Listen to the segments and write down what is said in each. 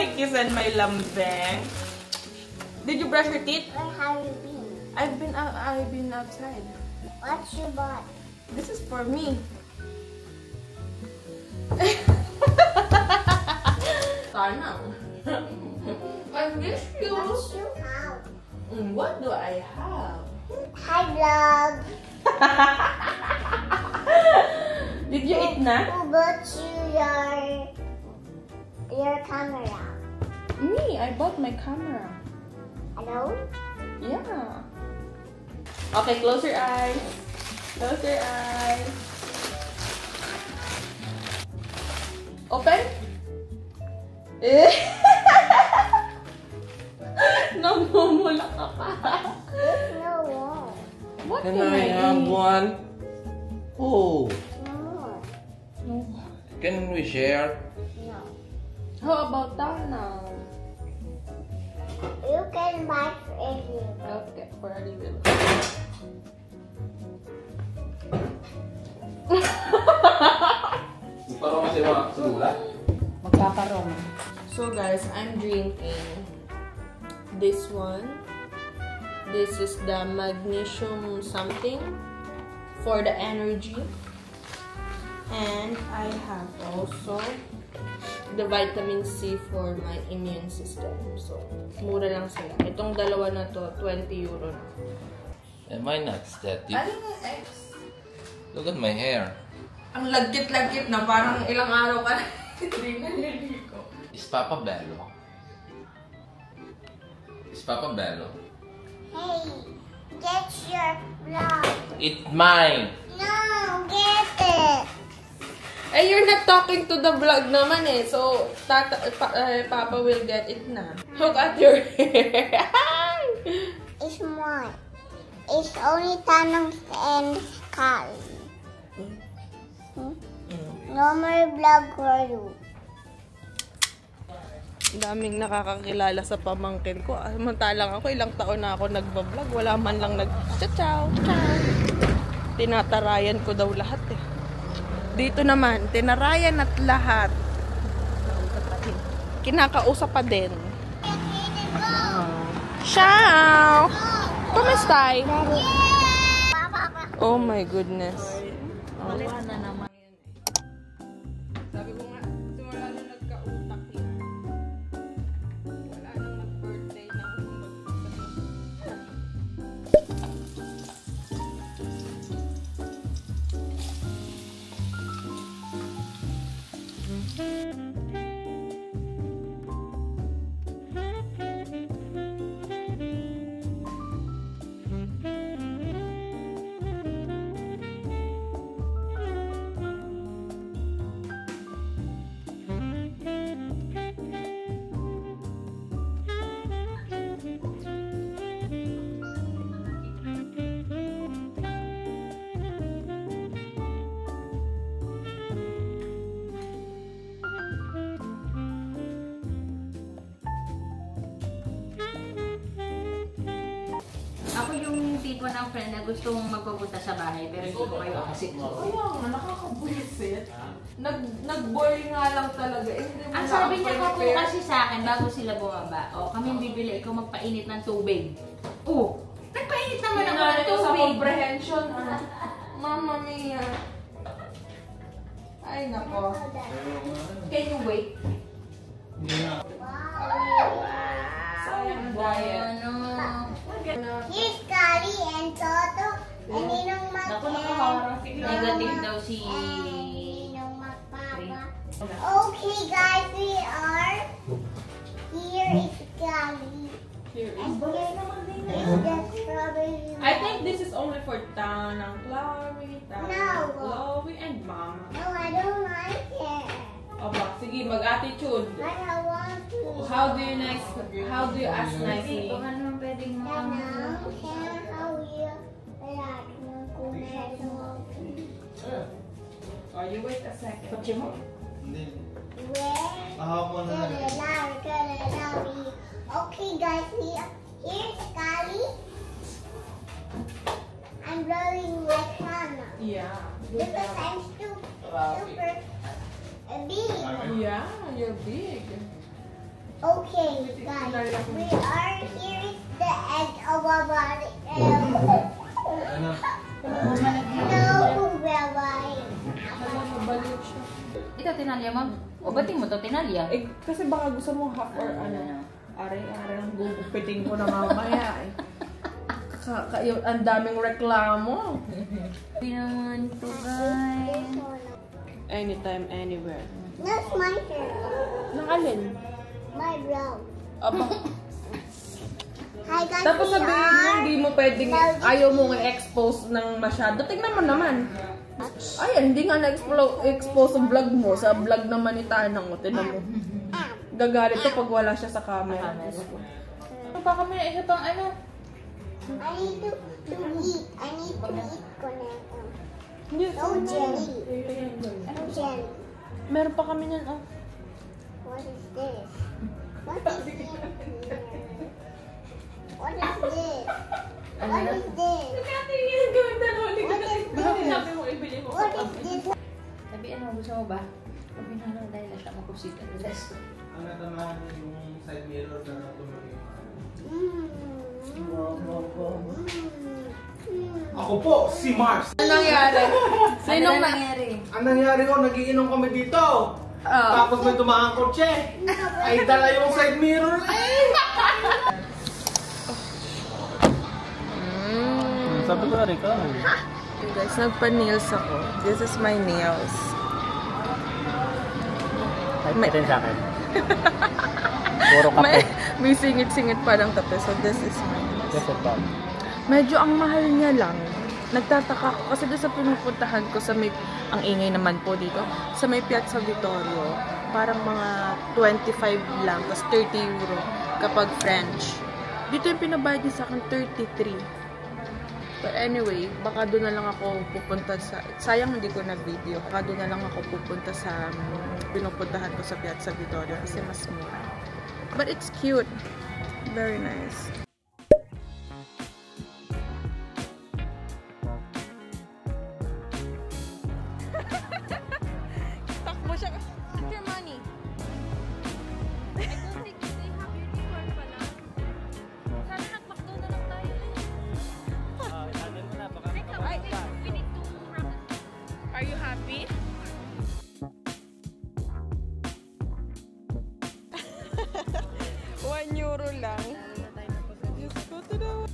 my kiss and my lambing. Did you brush your teeth? Where have you been? I've been outside. What you bought? This is for me. Sana. I miss you. What you have? What do I have? Hi, vlog. Did you eat na? Who bought you your camera? Me, I bought my camera. Hello? Yeah. Okay, close your eyes. Close your eyes. Open. Namumula ka pa. There's no wall. What Can can I have one? Oh, No. can we share? No. How about that now? You can buy for anything. Okay, for a little. Parang kasi mga sula. Magpaparoma. So guys, I'm drinking this one. This is the magnesium something for the energy. And I have also the vitamin C for my immune system. So, mura lang sila. Itong dalawa na to, 20 euro na. Am I not static? Ano yung X? Look at my hair. Ang lagkit-lagkit na, parang ilang araw ka na. Hindi naliligo. Is Papa bello? Is Papa bello? Hey, get your vlog. It's mine! No, get it. Eh, you're not talking to the vlog naman eh. So, Papa will get it na. Look at your hair. It's mine. It's only Tanong and Kali. No more vlog for you. Daming nakakakilala sa pamangkin ko. Samantalang ako, ilang taon na ako nagbablog. Wala man lang nag-ciao. Tinatarayan ko daw lahat eh. Dito naman, tinarayan at lahat. Kinakausap pa din. Ciao! Kumusta? Oh my goodness. Wala na naman yun eh. Sabi ko nga, simula na nagka-utak yan. Wala nang mag-birthday na Ako yung tipo ng friend na gusto mong magpupunta sa bahay pero hindi ko kayo kasi. Kaya nga, nakakabulisit. Nag-boring nga lang talaga. Eh, hindi mo Ang sabi niya pa po prepare. kasi sa akin bago sila bumaba, kami bibili, ikaw magpainit ng tubig. Nagpainit naman ako ng Sa tubig. comprehension. Mamma mia. Ay, nako. Can you wait? Sayang diet. Here's Kali and Toto and Ninong Mag Naku, nakaharap. Negative daw si... Ninong Magpapa. Okay guys, we are here is Kali. Here And is. here is the strawberry. I think this is only for Tanang Chloe, No. Chloe, and Mama. No, I don't like it. Aba, sige, mag-attitude. But I want to. How do you ask Hindi, nicely? baka naman pwedeng mo. Tanang, how you like Oh, you wait a second. Kotse mo? Okay guys, here's Kali. I'm blowing my camera. Yeah. Good Because job. I'm super big. Yeah, you're big. Okay, guys, we are here is the egg of our body. No, bye-bye. Ito, tinalya mo. O, bating mo to, tinalya. Eh, kasi baka gusto mo half or ano. Aray-aray ang gugupitin ko na mamaya eh. Ang daming reklamo. Hindi naman ito, guys. Anytime, anywhere. That's my turn. Nang alin? My brown. Aba. Hi guys, Tapos we sabihin mo, are... hindi mo pwedeng, ayaw mong i-expose ng masyado. Tingnan mo naman. Ayan, hindi nga na-expose ang vlog mo. Sa vlog naman ni Tanang mo, tingnan mo. Gagalit to pag wala siya sa camera. Baka may isa pang ano. I need to eat. I need to eat cornetto. Yes. No jelly. No jelly. Meron pa kami niyan, oh. What is this? What is this? What is this? What is this? What is this? Sabi, ano, gusto mo ba? Sabi na lang dahil siya makusita. Ang natamaan yung side mirror na tumulong. Ako po, si Mars. Ano nangyari? Sinong na? Ang nangyari ko, nagiinom kami dito. Tapos may tumaang kotse. Ay dala yung side mirror. Sabi ko na rin ka. Guys, nagpa-nails ako. This is my nails. May rin sa akin. Puro May singit-singit pa ng kape. So this is my nails. Yes, ito. Medyo ang mahal niya lang. Nagtataka ko kasi doon sa pinupuntahan ko sa may, ang ingay naman po dito, sa may Piazza Vittorio, parang mga 25 lang, tapos 30 euro kapag French. Dito yung pinabayad niya sa akin, 33. But anyway, baka doon na lang ako pupunta sa, sayang hindi ko na video, baka doon na lang ako pupunta sa pinupuntahan ko sa Piazza Vittorio kasi mas mura. But it's cute. Very nice. Takbo siya. Take your money. I don't think they have unicorn pala. Sana nag-McDo na lang tayo. We need to rub it. Are you happy? €1 lang. Diyos ko, ito na.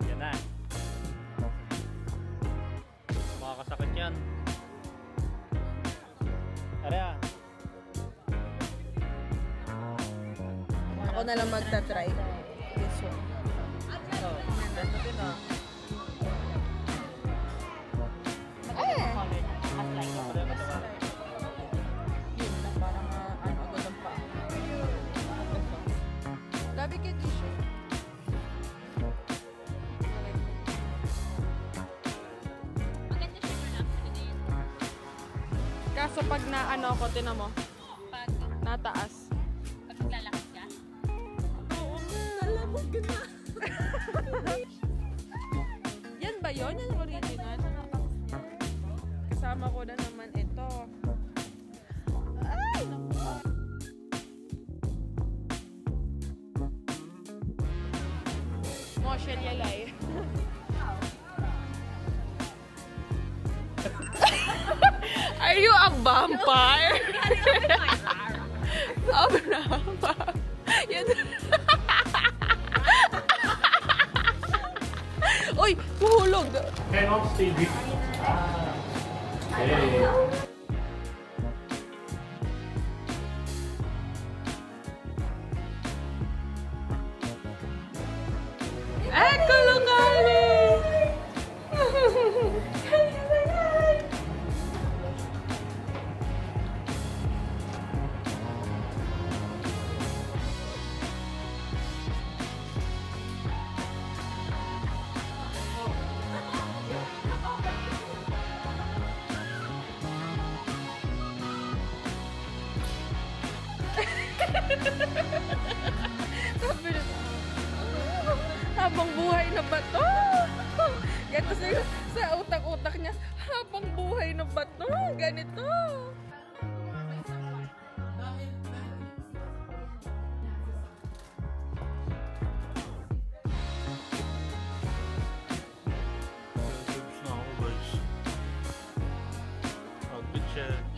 Yan na. Makakasakit yan. Tara. Ako na lang magta-try. This one. Yun na, parang ano agad ang paa. Labi kayo tissue. Kaso pag na ano ako, tinan mo. Pag nataas. Pag naglalakad ka? Oo nga, alam mo ganda. Yan ba yun? Yan yung original? Kasama ko na naman ito. Ay, naku. Moshel yalay. Are you a vampire? Oh, brava. Yan. Uy, mahulog. Cannot stay deep. Hey. Ecco locale! Sabi niya, habang buhay na ba to? Ganito sa utak-utak niya, habang buhay na ba to? Ganito. Good na ako guys. Outfit check.